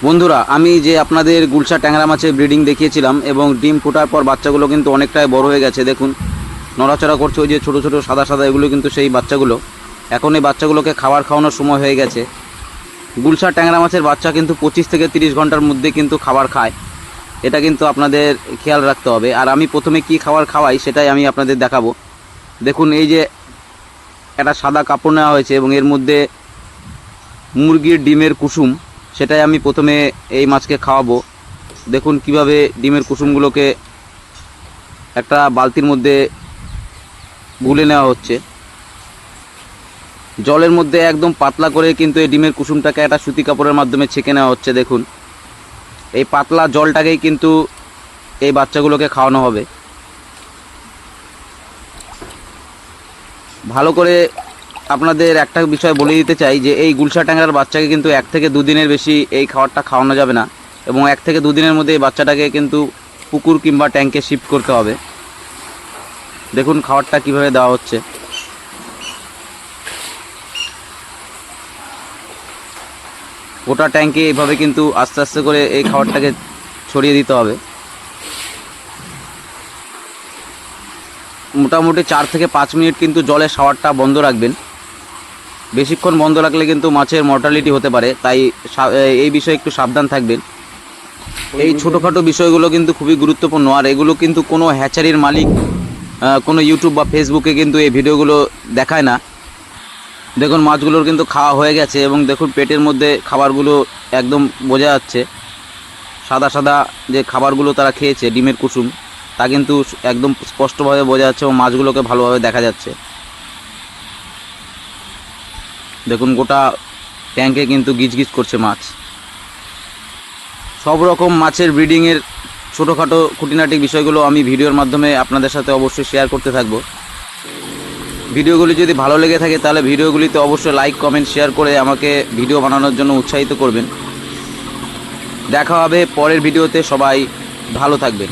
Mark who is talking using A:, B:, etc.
A: বন্ধুরা, আমি যে আপনাদের গুলশা ট্যাংরা মাছের ব্রিডিং দেখিয়েছিলাম এবং ডিম ফোটার পর বাচ্চাগুলো কিন্তু অনেকটাই বড় হয়ে গেছে। দেখুন নড়াচড়া করছে, ওই যে ছোটো ছোটো সাদা সাদা, এগুলো কিন্তু সেই বাচ্চাগুলো। এখন এই বাচ্চাগুলোকে খাওয়ানোর সময় হয়ে গেছে। গুলশা ট্যাংরা মাছের বাচ্চা কিন্তু 25 থেকে 30 ঘন্টার মধ্যে কিন্তু খাবার খায়, এটা কিন্তু আপনাদের খেয়াল রাখতে হবে। আর আমি প্রথমে কি খাবার খাওয়াই সেটাই আমি আপনাদের দেখাবো। দেখুন এই যে একটা সাদা কাপড় নেওয়া হয়েছে এবং এর মধ্যে মুরগির ডিমের কুসুম, সেটাই আমি প্রথমে এই মাছকে খাওয়াবো। দেখুন কিভাবে ডিমের কুসুমগুলোকে একটা বালতির মধ্যে গুলে নেওয়া হচ্ছে। জলের মধ্যে একদম পাতলা করে কিন্তু এই ডিমের কুসুমটাকে একটা সুতি কাপড়ের মাধ্যমে ছেঁকে নেওয়া হচ্ছে। দেখুন এই পাতলা জলটাকেই কিন্তু এই বাচ্চাগুলোকে খাওয়ানো হবে। ভালো করে আপনাদের একটা বিষয় বলে দিতে চাই যে এই গুলশা ট্যাংরার বাচ্চাকে কিন্তু 1 থেকে 2 দিনের বেশি এই খাবারটা খাওয়ানো যাবে না, এবং 1 থেকে 2 দিনের মধ্যে এই বাচ্চাটাকে কিন্তু পুকুর কিংবা ট্যাঙ্কে শিফট করতে হবে। দেখুন খাবারটা কিভাবে দেওয়া হচ্ছে। গোটা ট্যাঙ্কে এইভাবে কিন্তু আস্তে আস্তে করে এই খাবারটাকে ছড়িয়ে দিতে হবে। মোটামুটি 4 থেকে 5 মিনিট কিন্তু জলের শাওয়ারটা বন্ধ রাখবেন। বেশিক্ষণ বন্ধ রাখলে কিন্তু মাছের মর্টালিটি হতে পারে, তাই এই বিষয়ে একটু সাবধান থাকবেন। এই ছোটোখাটো বিষয়গুলো কিন্তু খুবই গুরুত্বপূর্ণ, আর এগুলো কিন্তু কোনো হ্যাচারির মালিক কোনো ইউটিউব বা ফেসবুকে কিন্তু এই ভিডিওগুলো দেখায় না। দেখুন মাছগুলোর কিন্তু খাওয়া হয়ে গেছে এবং দেখুন পেটের মধ্যে খাবারগুলো একদম বোঝা যাচ্ছে। সাদা সাদা যে খাবারগুলো তারা খেয়েছে, ডিমের কুসুম, তা কিন্তু একদম স্পষ্টভাবে বোঝা যাচ্ছে এবং মাছগুলোকে ভালোভাবে দেখা যাচ্ছে। দেখুন গোটা ট্যাঙ্কে কিন্তু গিজগিজ করছে মাছ। সব রকম মাছের ব্রিডিংয়ের ছোটোখাটো খুঁটিনাটি বিষয়গুলো আমি ভিডিওর মাধ্যমে আপনাদের সাথে অবশ্যই শেয়ার করতে থাকবো। ভিডিওগুলি যদি ভালো লেগে থাকে তাহলে ভিডিওগুলিতে অবশ্যই লাইক কমেন্ট শেয়ার করে আমাকে ভিডিও বানানোর জন্য উৎসাহিত করবেন। দেখা হবে পরের ভিডিওতে, সবাই ভালো থাকবেন।